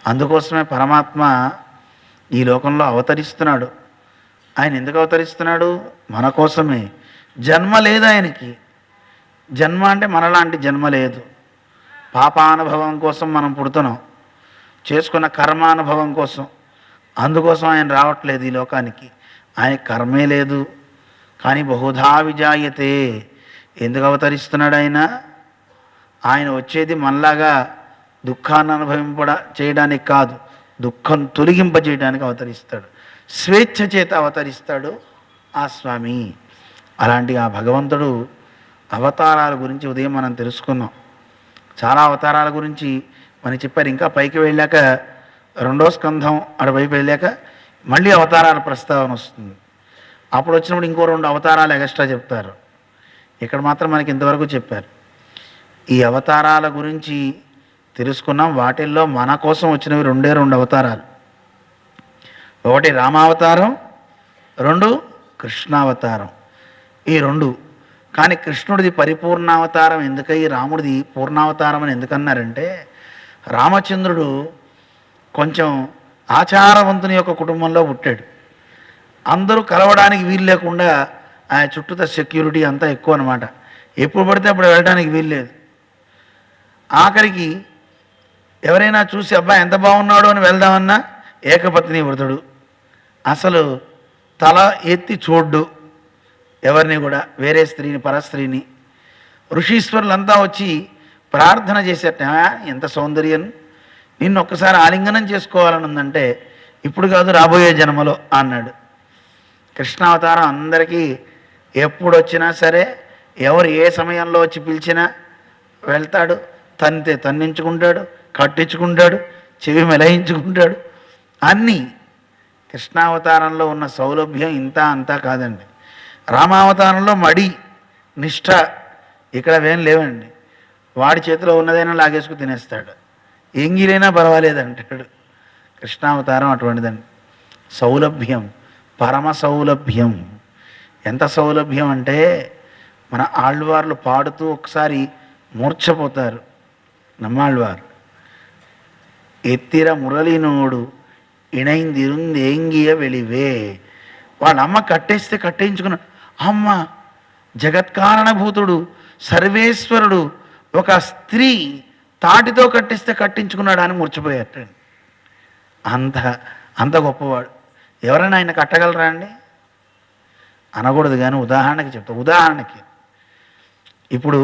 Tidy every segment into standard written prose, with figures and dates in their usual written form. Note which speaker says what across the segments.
Speaker 1: అందుకోసమే పరమాత్మ ఈ లోకంలో అవతరిస్తున్నాడు. ఆయన ఎందుకు అవతరిస్తున్నాడు? మన కోసమే. జన్మ లేదు ఆయనకి. జన్మ అంటే మనలాంటి జన్మ లేదు. పాపానుభవం కోసం మనం పుడుతున్నాం, చేసుకున్న కర్మానుభవం కోసం. అందుకోసం ఆయన రావట్లేదు ఈ లోకానికి. ఆయన కర్మే లేదు. కానీ బహుధా విజాయతే. ఎందుకు అవతరిస్తున్నాడు ఆయన? ఆయన వచ్చేది మనలాగా దుఃఖాన్ని అనుభవింపడ చేయడానికి కాదు, దుఃఖం తొలగింపజేయడానికి అవతరిస్తాడు. స్వేచ్ఛ చేత అవతరిస్తాడు ఆ స్వామి. అలాంటి ఆ భగవంతుడు అవతారాల గురించి ఉదయం మనం తెలుసుకున్నాం. చాలా అవతారాల గురించి మనం చెప్పారు. ఇంకా పైకి వెళ్ళాక రెండో స్కంధం అటువైపు వెళ్ళాక మళ్ళీ అవతారాల ప్రస్తావన వస్తుంది. అప్పుడు వచ్చినప్పుడు ఇంకో 2 అవతారాలు ఎక్స్ట్రా చెప్తారు. ఇక్కడ మాత్రం మనకి ఇంతవరకు చెప్పారు. ఈ అవతారాల గురించి తెలుసుకున్నాం. వాటిల్లో మన కోసం వచ్చినవి 2 అవతారాలు. ఒకటి రామావతారం, 2 కృష్ణావతారం. ఈ 2. కానీ కృష్ణుడిది పరిపూర్ణావతారం ఎందుకై రాముడిది పూర్ణావతారం అని ఎందుకన్నారంటే, రామచంద్రుడు కొంచెం ఆచారవంతుని యొక్క కుటుంబంలో పుట్టాడు. అందరూ కలవడానికి వీలు లేకుండా ఆయన చుట్టూత సెక్యూరిటీ అంతా ఎక్కువ అనమాట. ఎప్పుడు పడితే అప్పుడు వెళ్ళడానికి వీలు లేదు. ఆఖరికి ఎవరైనా చూసి అబ్బాయి ఎంత బాగున్నాడు అని వెళ్దామన్నా ఏకపత్ని వ్రతుడు. అసలు తల ఎత్తి చూడ్డు ఎవరిని కూడా, వేరే స్త్రీని, పరస్త్రీని. ఋషీశ్వరులంతా వచ్చి ప్రార్థన చేసేట, ఎంత సౌందర్యం, నిన్ను ఒక్కసారి ఆలింగనం చేసుకోవాలని ఉందంటే ఇప్పుడు కాదు రాబోయే జన్మలో అన్నాడు. కృష్ణావతారం అందరికీ ఎప్పుడు వచ్చినా సరే, ఎవరు ఏ సమయంలో వచ్చి పిలిచినా వెళ్తాడు. తన్నితే తన్నించుకుంటాడు, కట్టించుకుంటాడు, చెవి మెలయించుకుంటాడు. అన్నీ కృష్ణావతారంలో ఉన్న సౌలభ్యం ఇంత అంతా కాదండి. రామావతారంలో మడి, నిష్ఠ ఇక్కడ వేం లేవండి. వాడి చేతిలో ఉన్నదైనా లాగేసుకు తినేస్తాడు, ఎంగిలైనా పర్వాలేదంటాడు. కృష్ణావతారం అటువంటిదండి. సౌలభ్యం, పరమ సౌలభ్యం. ఎంత సౌలభ్యం అంటే మన ఆళ్వార్లు పాడుతూ ఒకసారి మూర్ఛపోతారు. నమ్మాళ్వారు ఎత్తిర మురళినోడు ఇణైందిరుందేంగియ వెలివే. వాళ్ళ అమ్మ కట్టేస్తే కట్టేయించుకున్నాడు. అమ్మ జగత్కారణభూతుడు సర్వేశ్వరుడు ఒక స్త్రీ తాటితో కట్టిస్తే కట్టించుకున్నాడు అని మూర్చిపోయాట. అంత అంత గొప్పవాడు. ఎవరైనా ఆయన కట్టగలరా అండి? అనకూడదు, కానీ ఉదాహరణకి చెప్తా. ఉదాహరణకి ఇప్పుడు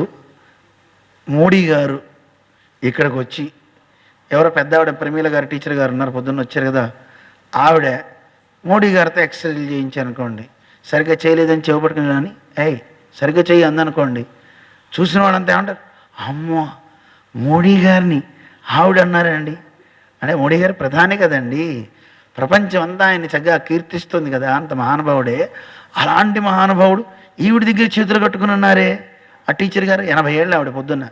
Speaker 1: మోడీ గారు ఇక్కడికి వచ్చి, ఎవరో పెద్ద ఆవిడ ప్రమీల గారు టీచర్ గారు ఉన్నారు, పొద్దున్న వచ్చారు కదా, ఆవిడ మోడీ గారితో ఎక్సర్సైజ్ చేయించారనుకోండి, సరిగ్గా చేయలేదని చెవపట్టుకుని కానీ సరిగ్గా చెయ్యి అందనుకోండి, చూసిన వాళ్ళంతా ఏమంటారు, అమ్మో మోడీ గారిని ఆవిడ అన్నారండి. అంటే మోడీ గారు ప్రధాని కదండి, ప్రపంచం అంతా ఆయన్ని చక్కగా కీర్తిస్తుంది కదా, అంత మహానుభావుడే. అలాంటి మహానుభావుడు ఈవిడ దగ్గర చేతులు కట్టుకుని ఉన్నారే ఆ టీచర్ గారు. 80 ఏళ్ళు ఆవిడ. పొద్దున్న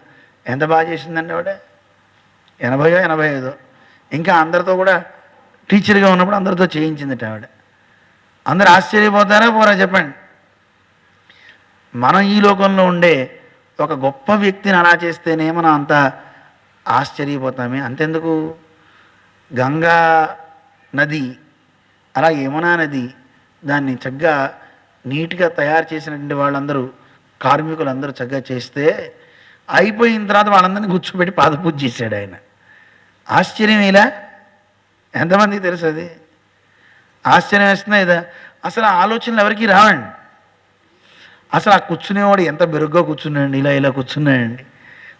Speaker 1: ఎంత బాగా చేసిందండి ఆవిడ, 80 85. ఇంకా అందరితో కూడా టీచర్గా ఉన్నప్పుడు అందరితో చేయించిందట ఆవిడ. అందరు ఆశ్చర్యపోతారా పోరా చెప్పండి? మనం ఈ లోకంలో ఉండే ఒక గొప్ప వ్యక్తిని అలా చేస్తేనే మనం అంత ఆశ్చర్యపోతామే. అంతెందుకు, గంగా నది, అలా యమునా నది, దాన్ని చక్కగా నీట్గా తయారు చేసినటువంటి వాళ్ళందరూ, కార్మికులందరూ చక్కగా చేస్తే అయిపోయిన తర్వాత వాళ్ళందరినీ కూర్చోబెట్టి పాదపూజ చేశాడు ఆయన. ఆశ్చర్యం ఇలా ఎంతమందికి తెలుసు? అది ఆశ్చర్యం వేస్తున్నా ఇదా? అసలు ఆ ఆలోచనలు ఎవరికి రావండి. అసలు ఆ కూర్చునేవాడు ఎంత బెరుగ్గా కూర్చున్నాడండి, ఇలా ఇలా కూర్చున్నాడండి.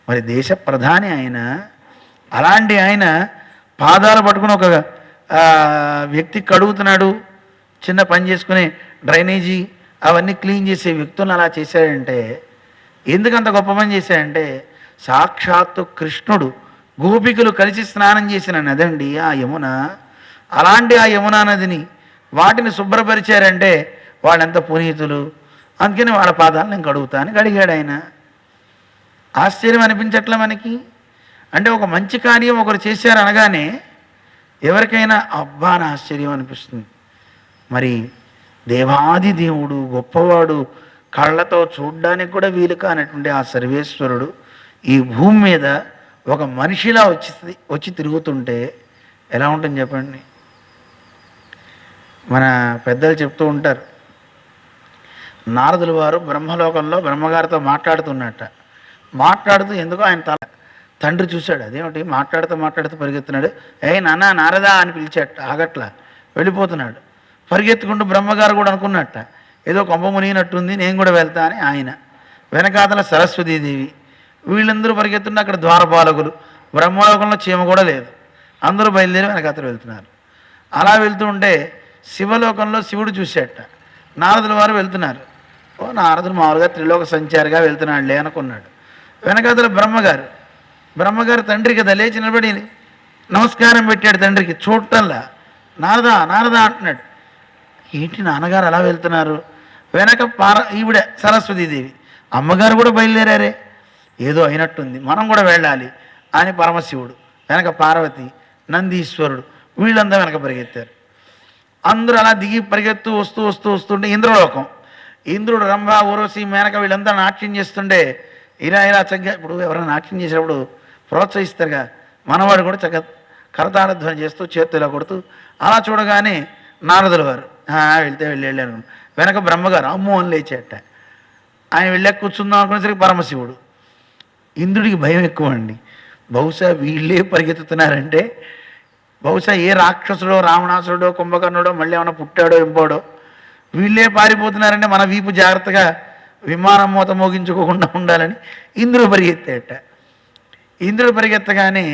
Speaker 1: మరి దేశ ప్రధాని ఆయన. అలాంటి ఆయన పాదాలు పట్టుకుని ఒక వ్యక్తి కడుగుతున్నాడు, చిన్న పని చేసుకుని డ్రైనేజీ అవన్నీ క్లీన్ చేసే వ్యక్తులను అలా చేశాడంటే ఎందుకంత గొప్ప పని చేశాడంటే, సాక్షాత్తు కృష్ణుడు గోపికలు కలిసి స్నానం చేసిన నదండి ఆ యమున. అలాంటి ఆ యమునా నదిని వాటిని శుభ్రపరిచారంటే వాళ్ళెంత పునీతులు. అందుకని వాళ్ళ పాదాలను నేను కడుగుతాను కడిగాడు ఆయన. ఆశ్చర్యం అనిపించట్లే మనకి? అంటే ఒక మంచి కార్యం ఒకరు చేశారు అనగానే ఎవరికైనా అబ్బా అని ఆశ్చర్యం అనిపిస్తుంది. మరి దేవాది దేవుడు, గొప్పవాడు, కళ్ళతో చూడ్డానికి కూడా వీలు కానటువంటి ఆ సర్వేశ్వరుడు ఈ భూమి మీద ఒక మనిషిలా వచ్చి తిరుగుతుంటే ఎలా ఉంటుంది చెప్పండి? మన పెద్దలు చెప్తూ ఉంటారు, నారదుల వారు బ్రహ్మలోకంలో బ్రహ్మగారితో మాట్లాడుతున్నట్ట. మాట్లాడుతూ ఎందుకో ఆయన తండ్రి చూశాడు. అదేమిటి మాట్లాడుతూ పరిగెత్తున్నాడు. నాన్న నారదా అని పిలిచాట. ఆగట్లా, వెళ్ళిపోతున్నాడు. పరిగెత్తుకుంటూ బ్రహ్మగారు కూడా అనుకున్నట్ట, ఏదో కొంప మునిగినట్టుంది, నేను కూడా వెళ్తా అని. ఆయన వెనకాతల సరస్వతీదేవి, వీళ్ళందరూ పరిగెత్తుంటే అక్కడ ద్వారపాలకులు, బ్రహ్మలోకంలో చీమ కూడా లేదు. అందరూ బయలుదేరి వెనకాతలు వెళ్తున్నారు. అలా వెళ్తూ ఉంటే శివలోకంలో శివుడు చూశాట. నారదుల వారు వెళ్తున్నారు. నారదులు మామూలుగా త్రిలోక సంచారిగా వెళ్తున్నాడులే అనుకున్నాడు. వెనకాతల బ్రహ్మగారు తండ్రి కదా, లేచి నిలబడి నమస్కారం పెట్టాడు తండ్రికి. చూడటంలా నారదా నారదా అంటున్నాడు. ఏంటి నాన్నగారు అలా వెళ్తున్నారు? వెనక ఈవిడ సరస్వతీదేవి, అమ్మగారు కూడా బయలుదేరారే, ఏదో అయినట్టుంది, మనం కూడా వెళ్ళాలి అని పరమశివుడు, వెనక పార్వతి, నందీశ్వరుడు, వీళ్ళంతా వెనక పరిగెత్తారు. అందరూ అలా దిగి పరిగెత్తు వస్తుంటే ఇంద్రలోకం, ఇంద్రుడు, రంభ, ఊర్వశి, మేనక వీళ్ళంతా నాట్యం చేస్తుంటే ఇలా చక్కగా, ఇప్పుడు ఎవరైనా నాట్యం చేసేటప్పుడు ప్రోత్సహిస్తారుగా, మనవాడు కూడా చక్కగా కరతాళధ్వని చేస్తూ చేతులు ఇలా కొడుతూ అలా చూడగానే నారదుల వారు వెళ్ళాను. వెనక బ్రహ్మగారు అమ్మో అని లేచేట. ఆయన వెళ్ళాక కూర్చుందాం అనుకునేసరికి పరమశివుడు. ఇంద్రుడికి భయం ఎక్కువ అండి. బహుశా వీళ్ళే పరిగెత్తుతున్నారంటే, బహుశా ఏ రాక్షసుడో, రావణాసుడో, కుంభకర్ణుడో మళ్ళీ ఏమైనా పుట్టాడో ఎంపోడో, వీళ్ళే పారిపోతున్నారంటే మన వీపు జాగ్రత్తగా విమానం మూత మోగించుకోకుండా ఉండాలని ఇంద్రుడు పరిగెత్తాట. ఇంద్రుడు పరిగెత్తగానే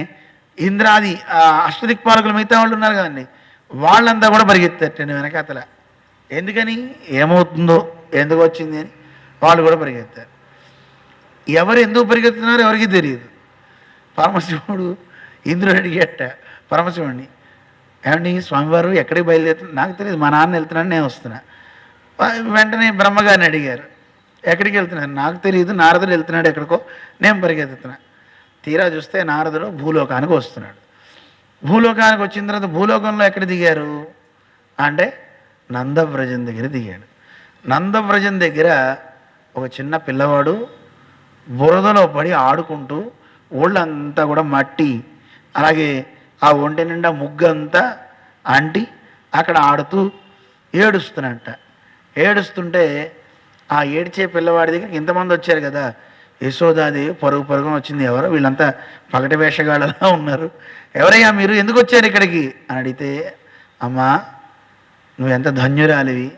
Speaker 1: ఇంద్రాది అష్టదిక్పాలకులు మిగతా వాళ్ళు ఉన్నారు కదండి, వాళ్ళంతా కూడా పరిగెత్తారటండి వెనకాతల. ఎందుకని, ఏమవుతుందో, ఎందుకు వచ్చింది అని వాళ్ళు కూడా పరిగెత్తారు. ఎవరు ఎందుకు పరిగెత్తుతున్నారో ఎవరికి తెలియదు. పరమశివుడు ఇంద్రుడు అడిగేట పరమశివుడిని, ఏమండి స్వామివారు ఎక్కడికి బయలుదేరుతున్నారు? నాకు తెలియదు, మా నాన్న వెళ్తున్నాను, నేను వస్తున్నా. వెంటనే బ్రహ్మగారిని అడిగారు, ఎక్కడికి వెళ్తున్నారు? నాకు తెలియదు, నారదుడు వెళ్తున్నాడు ఎక్కడికో, నేను పరిగెత్తుతున్నా. తీరా చూస్తే నారదుడు భూలోకానికి వస్తున్నాడు. భూలోకానికి వచ్చిన తర్వాత భూలోకంలో ఎక్కడ దిగారు అంటే నందవ్రజం దగ్గర దిగాడు. నందవ్రజం దగ్గర ఒక చిన్న పిల్లవాడు బురదలో పడి ఆడుకుంటూ ఒళ్ళంతా కూడా మట్టి, అలాగే ఆ ఒంటి నిండా ముగ్గంతా అంటి అక్కడ ఆడుతూ ఏడుస్తున్నట్ట. ఏడుస్తుంటే ఆ ఏడ్చే పిల్లవాడి దగ్గరికి ఇంతమంది వచ్చారు కదా, యశోదాదేవి పరుగున వచ్చింది. ఎవరో వీళ్ళంతా పగటి వేషగాళ్ళలా ఉన్నారు. ఎవరయ్యా మీరు, ఎందుకు వచ్చారు ఇక్కడికి అని అడిగితే, అమ్మా నువ్వెంత ధన్యురాలివి,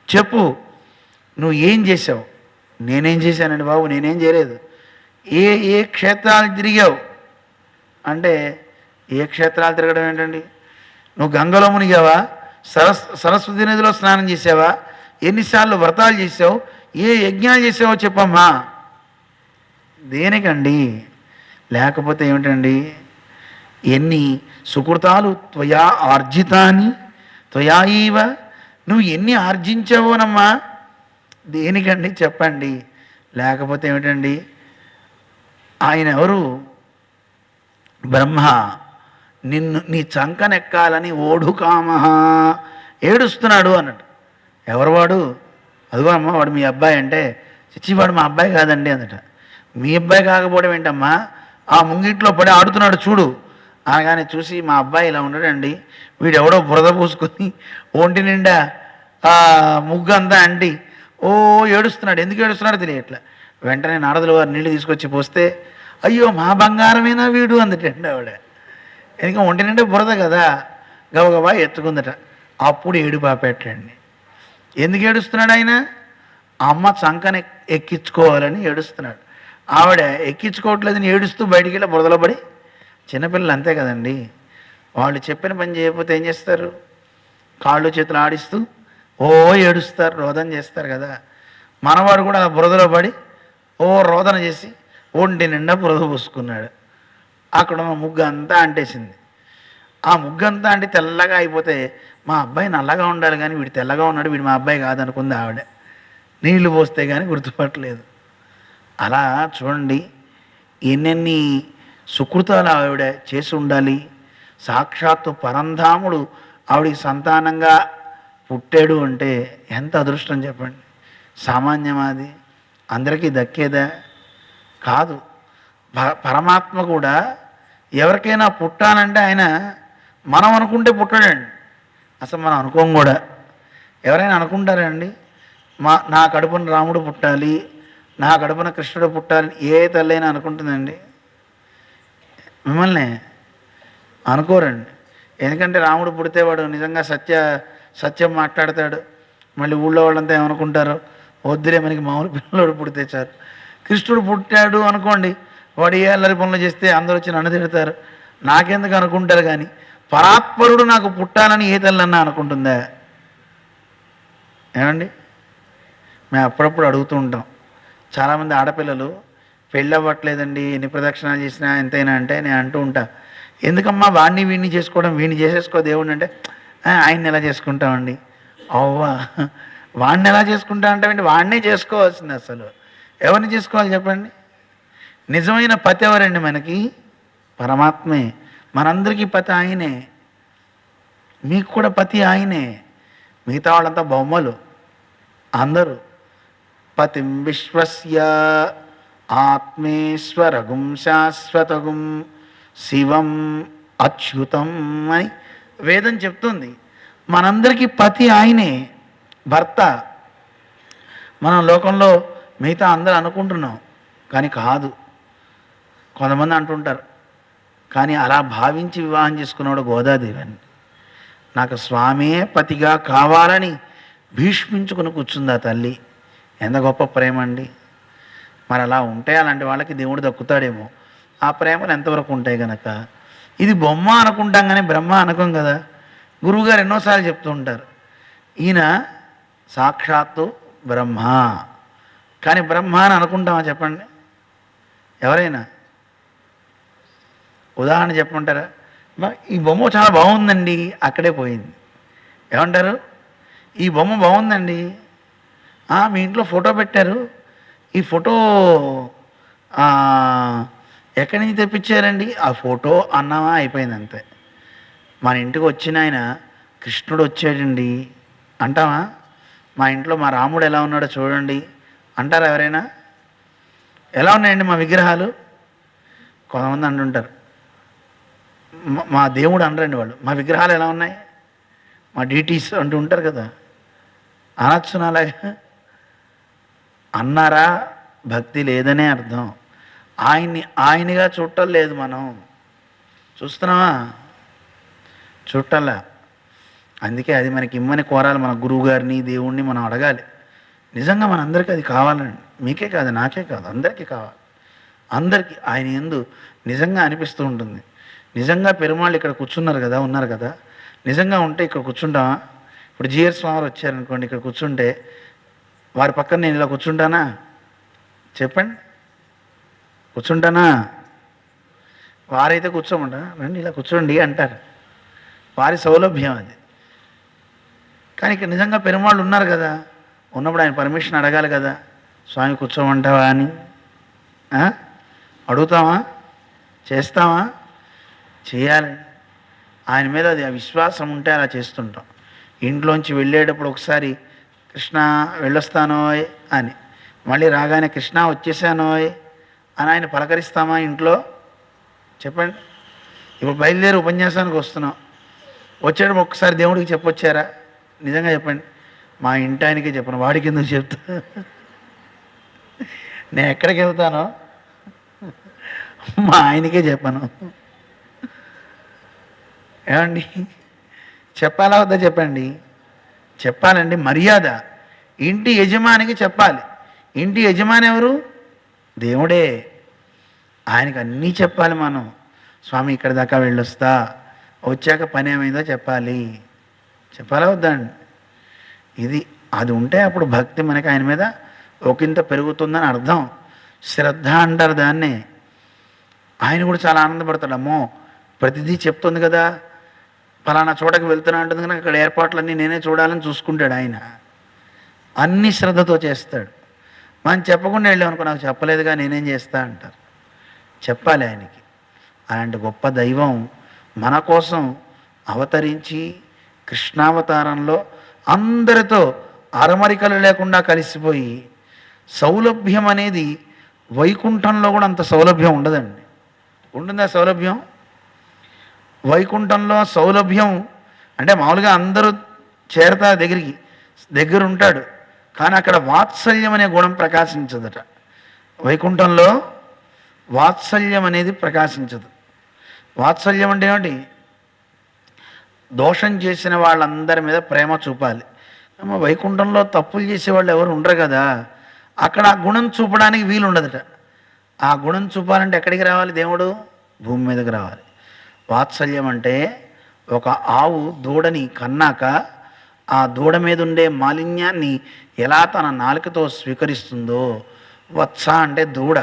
Speaker 1: చెప్పు నువ్వు ఏం చేసావు? నేనేం చేశానండి బాబు, నేనేం చేయలేదు. ఏ ఏ క్షేత్రాలు తిరిగావు అంటే, ఏ క్షేత్రాలు తిరగడం ఏంటండి, నువ్వు గంగలో మునిగావా, సరస్వతి నదిలో స్నానం చేసావా, ఎన్నిసార్లు వ్రతాలు చేసావు, ఏ యజ్ఞాలు చేసావో చెప్పమ్మా. దేనికండి, లేకపోతే ఏమిటండి, ఎన్ని సుకృతాలు త్వయా ఆర్జితాని త్వయాయివ, నువ్వు ఎన్ని ఆర్జించావోనమ్మా, దేనికండి చెప్పండి. లేకపోతే ఏమిటండి, ఆయన ఎవరు, బ్రహ్మ, నీ చంకనెక్కాలని ఓఢుకామహ ఏడుస్తున్నాడు అన్నట్టు. ఎవరు వాడు? అదిగో అమ్మ వాడు మీ అబ్బాయి అంటే, చిచ్చి వాడు మా అబ్బాయి కాదండి అందట. మీ అబ్బాయి కాకపోవడం ఏంటమ్మా, ఆ ముంగిట్లో పడి ఆడుతున్నాడు చూడు అనగానే చూసి, మా అబ్బాయి ఇలా ఉండడండి, వీడెవడో బురద పూసుకొని ఒంటి నిండా ఆ ముగ్గంతా అంటి ఓ ఏడుస్తున్నాడు. ఎందుకు ఏడుస్తున్నాడో తెలియట్లా. వెంటనే నారదుల వారు నీళ్ళు తీసుకొచ్చి పోస్తే, అయ్యో మా బంగారమేనా వీడు అందటండి ఆవిడ. ఎందుకంటే ఒంటి నిండా బురద కదా, గబగబా ఎత్తుకుందట. అప్పుడు ఏడుపాపెట్టండి. ఎందుకు ఏడుస్తున్నాడు ఆయన? అమ్మ చంకని ఎక్కించుకోవాలని ఏడుస్తున్నాడు. ఆవిడ ఎక్కించుకోవట్లేదని ఏడుస్తూ బయటికి వెళ్ళి బురదలో పడి, చిన్నపిల్లలు అంతే కదండి, వాళ్ళు చెప్పిన పని చేయకపోతే ఏం చేస్తారు, కాళ్ళు చేతులు ఆడిస్తూ ఓ ఏడుస్తారు, రోదన చేస్తారు కదా. మనవాడు కూడా ఆ బురదలో పడి ఓ రోదన చేసి ఒంటి నిండా బురద పూసుకున్నాడు. అక్కడ ఉన్న ముగ్గు అంతా అంటేసింది. ఆ ముగ్గంతా అంటే తెల్లగా అయిపోతే, మా అబ్బాయి నల్లగా ఉండాలి కానీ వీడు తెల్లగా ఉన్నాడు, వీడు మా అబ్బాయి కాదనుకుంది ఆవిడ. నీళ్లు పోస్తే కానీ గుర్తుపట్టలేదు. అలా చూడండి, ఎన్నెన్ని సుకృతాలు ఆవిడ చేసి ఉండాలి. సాక్షాత్తు పరంధాముడు ఆవిడికి సంతానంగా పుట్టాడు అంటే ఎంత అదృష్టం చెప్పండి. సామాన్యమాది అందరికీ దక్కేదా? కాదు. పరమాత్మ కూడా ఎవరికైనా పుట్టానంటే ఆయన మనం అనుకుంటే పుట్టడండి, అసలు మనం అనుకోం కూడా. ఎవరైనా అనుకుంటారండి నా కడుపున రాముడు పుట్టాలి, నా కడుపున కృష్ణుడు పుట్టాలి ఏ తల్లైనా అనుకుంటుందండి? మిమ్మల్ని అనుకోరండి. ఎందుకంటే రాముడు పుడితే వాడు నిజంగా సత్యం మాట్లాడతాడు. మళ్ళీ ఊళ్ళో వాళ్ళంతా ఏమనుకుంటారు, వద్దులే మనకి మామూలు పిల్లలు పుడితే చాలు. కృష్ణుడు పుట్టాడు అనుకోండి, వాడు ఏ అల్లరి పనులు చేస్తే అందరూ వచ్చి నన్ను తిడతారు, నాకెందుకు అనుకుంటారు. కానీ పరాత్పరుడు నాకు పుట్టాలని ఏ తల్లన్నా అనుకుంటుందా? ఏమండి? మేము అప్పుడప్పుడు అడుగుతూ ఉంటాం. చాలామంది ఆడపిల్లలు పెళ్ళి అవ్వట్లేదండి, ఎన్ని ప్రదక్షిణాలు చేసినా ఎంతైనా అంటే నేను అంటూ ఉంటా, ఎందుకమ్మా వాడిని వీడిని చేసుకోవడం, వీడిని చేసేసుకో దేవుడిని అంటే, ఆయన్ని ఎలా చేసుకుంటామండి? అవ్వా, వాడిని ఎలా చేసుకుంటా అంటామండి? వాడినే చేసుకోవాల్సింది. అసలు ఎవరిని చేసుకోవాలి చెప్పండి? నిజమైన పతి ఎవరండి మనకి? పరమాత్మే. మనందరికీ పతి ఆయనే, మీకు కూడా పతి ఆయనే. మిగతా వాళ్ళంతా బొమ్మలు అందరూ. పతిం విశ్వస్య ఆత్మేశ్వరగుం శాశ్వతగుం శివం అచ్యుతం అని వేదం చెప్తుంది. మనందరికీ పతి ఆయనే, భర్త. మనం లోకంలో మిగతా అందరూ అనుకుంటున్నాం, కానీ కాదు. కొంతమంది అంటుంటారు, కానీ అలా భావించి వివాహం చేసుకున్నవాడు గోదాదేవి అని. నాకు స్వామే పతిగా కావాలని భీష్మించుకుని కూర్చుంది ఆ తల్లి. ఎంత గొప్ప ప్రేమ అండి! మరి అలా ఉంటే అలాంటి వాళ్ళకి దేవుడు దక్కుతాడేమో. ఆ ప్రేమలు ఎంతవరకు ఉంటాయి కనుక. ఇది బొమ్మ అనుకుంటాం కానీ బ్రహ్మ అనుకోం కదా. గురువుగారు ఎన్నోసార్లు చెప్తూ ఉంటారు, ఈయన సాక్షాత్తు బ్రహ్మ. కానీ బ్రహ్మ అని అనుకుంటామా చెప్పండి? ఎవరైనా ఉదాహరణ చెప్పమంటారా? ఈ బొమ్మ చాలా బాగుందండి, అక్కడే పోయింది. ఏమంటారు? ఈ బొమ్మ బాగుందండి, మీ ఇంట్లో ఫోటో పెట్టారు, ఈ ఫోటో ఎక్కడి నుంచి తెప్పించారండి? ఆ ఫోటో అన్నామా, అయిపోయింది అంతే. మన ఇంటికి వచ్చిన ఆయన కృష్ణుడు వచ్చాడండి అంటామా? మా ఇంట్లో మా రాముడు ఎలా ఉన్నాడో చూడండి అంటారా ఎవరైనా? ఎలా ఉన్నాయండి మా విగ్రహాలు? కొంతమంది అంటుంటారు, మా దేవుడు అనరండి వాళ్ళు, మా విగ్రహాలు ఎలా ఉన్నాయి, మా డీటీస్ అంటూ ఉంటారు కదా. అనొచ్చున అలాగా? అన్నారా? భక్తి లేదనే అర్థం. ఆయనగా చూడటం లేదు. మనం చూస్తున్నావా? చూడటంలా. అందుకే అది మనకి ఇమ్మని కోరాలి. మన గురువు గారిని, దేవుణ్ణి మనం అడగాలి. నిజంగా మనందరికీ అది కావాలండి. మీకే కాదు, నాకే కాదు, అందరికీ కావాలి. అందరికీ ఆయన యందు నిజంగా అనిపిస్తూ ఉంటుంది. నిజంగా పెరుమాళ్ళు ఇక్కడ కూర్చున్నారు కదా, ఉన్నారు కదా, నిజంగా ఉంటే ఇక్కడ కూర్చుంటామా? ఇప్పుడు జిఆర్ స్వామి వచ్చారనుకోండి, ఇక్కడ కూర్చుంటే వారి పక్కన నేను ఇలా కూర్చుంటానా? చెప్పండి, కూర్చుంటానా? వారైతే కూర్చోమంటారా? రండి ఇలా కూర్చోండి అంటారు. వారి సౌలభ్యం అది. కానీ ఇక్కడ నిజంగా పెరుమాళ్ళు ఉన్నారు కదా, ఉన్నప్పుడు ఆయన పర్మిషన్ అడగాలి కదా. స్వామి కూర్చోమంటావా అని అడుగుతామా? చేస్తామా? చేయాలి. ఆయన మీద అది విశ్వాసం ఉంటే అలా చేస్తుంటాం. ఇంట్లోంచి వెళ్ళేటప్పుడు ఒకసారి కృష్ణ వెళ్ళొస్తానోయ్ అని, మళ్ళీ రాగానే కృష్ణ వచ్చేసానోయ్ అని ఆయన పలకరిస్తామా ఇంట్లో? చెప్పండి. ఇప్పుడు బయలుదేరి ఉపన్యాసానికి వస్తున్నాం, వచ్చేటప్పుడు ఒక్కసారి దేవుడికి చెప్పొచ్చారా? నిజంగా చెప్పండి. మా ఇంటి ఆయనకే చెప్పను, వాడికి ఎందుకు చెప్తా? నేను ఎక్కడికి వెళ్తానో మా ఆయనకే చెప్పను. ఏమండి, చెప్పాలా వద్దా చెప్పండి? చెప్పాలండి. మర్యాద. ఇంటి యజమానికి చెప్పాలి. ఇంటి యజమాని ఎవరు? దేవుడే. ఆయనకి అన్నీ చెప్పాలి మనం. స్వామి ఇక్కడ దాకా వెళ్ళొస్తా, వచ్చాక పని ఏమైందో చెప్పాలి. చెప్పాలా వద్దా అండి? ఇది అది ఉంటే అప్పుడు భక్తి మనకి ఆయన మీద ఒకంత పెరుగుతుందని అర్థం. శ్రద్ధ అంటారు దాన్నే. ఆయన కూడా చాలా ఆనందపడతాడు. అమ్మో, ప్రతిదీ చెప్తుంది కదా, ఫలానా చోటకి వెళ్తున్నా అంటుంది కనుక అక్కడ ఏర్పాట్లన్నీ నేనే చూడాలని చూసుకుంటాడు ఆయన. అన్ని శ్రద్ధతో చేస్తాడు. మనం చెప్పకుండా వెళ్ళామనుకో, నాకు చెప్పలేదుగా నేనేం చేస్తా అంటారు. చెప్పాలి ఆయనకి. అలాంటి గొప్ప దైవం మన కోసం అవతరించి కృష్ణావతారంలో అందరితో అరమరికలు లేకుండా కలిసిపోయి, సౌలభ్యం అనేది వైకుంఠంలో కూడా అంత సౌలభ్యం ఉండదండి. ఉంటుందా సౌలభ్యం? వైకుంఠంలో సౌలభ్యం అంటే మామూలుగా అందరూ చేరతారు దగ్గర ఉంటాడు, కానీ అక్కడ వాత్సల్యం అనే గుణం ప్రకాశించదట. వైకుంఠంలో వాత్సల్యం అనేది ప్రకాశించదు. వాత్సల్యం అంటే ఏమిటి? దోషం చేసిన వాళ్ళందరి మీద ప్రేమ చూపాలి. వైకుంఠంలో తప్పులు చేసేవాళ్ళు ఎవరు ఉండరు కదా, అక్కడ ఆ గుణం చూపడానికి వీలు ఉండదట. ఆ గుణం చూపాలంటే ఎక్కడికి రావాలి? దేవుడు భూమి మీదకి రావాలి. వాత్సల్యం అంటే ఒక ఆవు దూడని కన్నాక ఆ దూడ మీద ఉండే మాలిన్యాన్ని ఎలా తన నాలుకతో స్వీకరిస్తుందో, వత్స అంటే దూడ,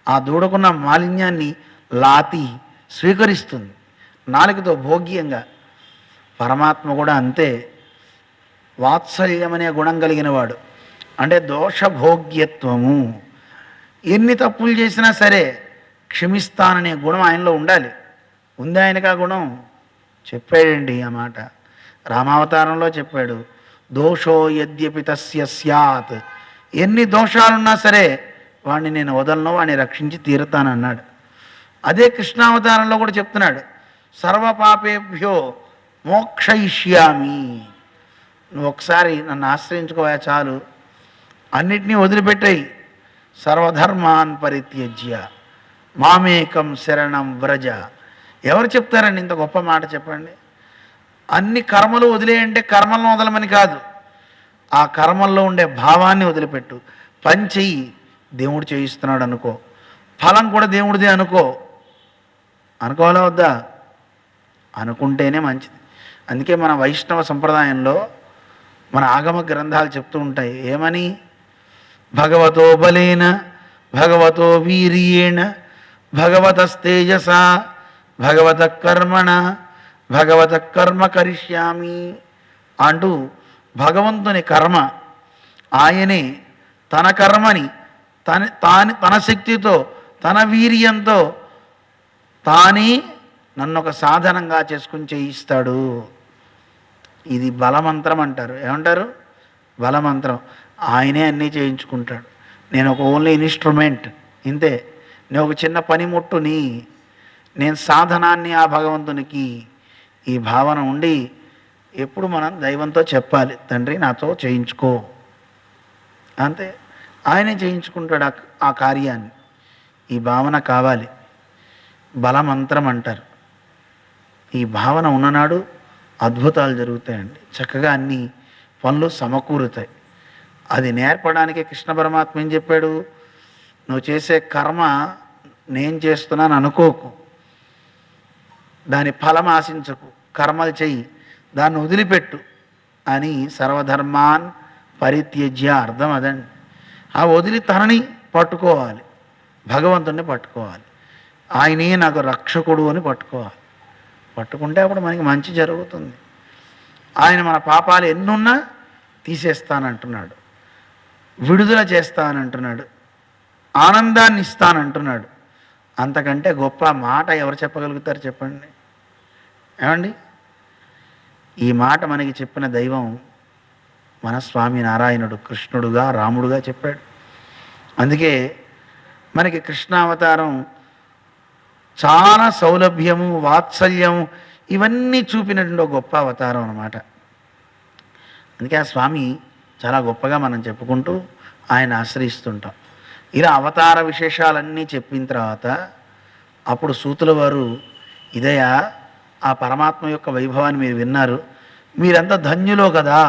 Speaker 1: ఆ దూడకున్న మాలిన్యాన్ని లాతి స్వీకరిస్తుంది నాలుకతో భోగ్యంగా. పరమాత్మ కూడా అంతే, వాత్సల్యం అనే గుణం కలిగిన వాడు. అంటే దోషభోగ్యత్వము, ఎన్ని తప్పులు చేసినా సరే క్షమిస్తాననే గుణం ఆయనలో ఉండాలి. ఉంది ఆయనకు ఆ గుణం? చెప్పాడండి ఆ మాట, రామావతారంలో చెప్పాడు. దోషో యద్యపి తస్య స్యాత్, ఎన్ని దోషాలున్నా సరే వాడిని నేను వదలను, వాడిని రక్షించి తీరుతానన్నాడు. అదే కృష్ణావతారంలో కూడా చెప్తున్నాడు, సర్వపాపేభ్యో మోక్షయిష్యామి. నువ్వు ఒకసారి నన్ను ఆశ్రయించుకోవా చాలు, అన్నిటినీ వదిలిపెట్టాయి. సర్వధర్మాన్ పరిత్యజ్య మామేకం శరణం వ్రజ. ఎవరు చెప్తారండి ఇంత గొప్ప మాట? చెప్పండి. అన్ని కర్మలు వదిలేయంటే కర్మలను వదలమని కాదు, ఆ కర్మల్లో ఉండే భావాన్ని వదిలిపెట్టు. పని చెయ్యి, దేవుడు చేయిస్తున్నాడు అనుకో, ఫలం కూడా దేవుడిదే అనుకోవాలా వద్దా? అనుకుంటేనే మంచిది. అందుకే మన వైష్ణవ సంప్రదాయంలో మన ఆగమ గ్రంథాలు చెప్తూ ఉంటాయి ఏమని? భగవతో బలేన భగవతో వీర్యేణ భగవతస్తేజస భగవత కర్మణ భగవత కర్మ కరిష్యామి అంటూ భగవంతుని కర్మ, ఆయనే తన కర్మని తన శక్తితో తన వీర్యంతో తానే నన్ను ఒక సాధనంగా చేసుకుని చేయిస్తాడు. ఇది బలమంత్రం అంటారు. ఏమంటారు? బలమంత్రం. ఆయనే అన్నీ చేయించుకుంటాడు. నేను ఒక ఓన్లీ ఇన్స్ట్రుమెంట్, ఇంతే. నేను ఒక చిన్న పనిముట్టుని, నేను సాధనాన్ని ఆ భగవంతునికి. ఈ భావన ఉండి ఎప్పుడు మనం దైవంతో చెప్పాలి, తండ్రి నాతో చేయించుకో, అంతే. ఆయనే చేయించుకుంటాడు ఆ కార్యాన్ని. ఈ భావన కావాలి, బలమంత్రం అంటారు. ఈ భావన ఉన్ననాడు అద్భుతాలు జరుగుతాయండి. చక్కగా అన్ని పనులు సమకూరుతాయి. అది నేర్పడానికి కృష్ణ పరమాత్మ ఏం చెప్పాడు? నువ్వు చేసే కర్మ నేను చేస్తున్నాను అనుకోకు, దాని ఫలం ఆశించకు, కర్మలు చెయ్యి, దాన్ని వదిలిపెట్టు అని. సర్వధర్మాన్ పరిత్యజ్య అర్థం అదండి. ఆ వదిలి తనని పట్టుకోవాలి, భగవంతుణ్ణి పట్టుకోవాలి. ఆయనే నాకు రక్షకుడు అని పట్టుకోవాలి. పట్టుకుంటే అప్పుడు మనకి మంచి జరుగుతుంది. ఆయన మన పాపాలు ఎన్నున్నా తీసేస్తానంటున్నాడు, విడుదల చేస్తానంటున్నాడు, ఆనందాన్ని ఇస్తానంటున్నాడు. అంతకంటే గొప్ప మాట ఎవరు చెప్పగలుగుతారు చెప్పండి? ఏమండి? ఈ మాట మనకి చెప్పిన దైవం మన స్వామి నారాయణుడు, కృష్ణుడుగా రాముడుగా చెప్పాడు. అందుకే మనకి కృష్ణావతారం చాలా సౌలభ్యము, వాత్సల్యము ఇవన్నీ చూపినటువంటి ఒక గొప్ప అవతారం అన్నమాట. అందుకే ఆ స్వామి చాలా గొప్పగా మనం చెప్పుకుంటూ ఆయన ఆశ్రయిస్తుంటాం. ఇలా అవతార విశేషాలన్నీ చెప్పిన తర్వాత అప్పుడు సూతుల వారు, ఇదయా ఆ పరమాత్మ యొక్క వైభవాన్ని మీరు విన్నారు, మీరంతా ధన్యులో కదా,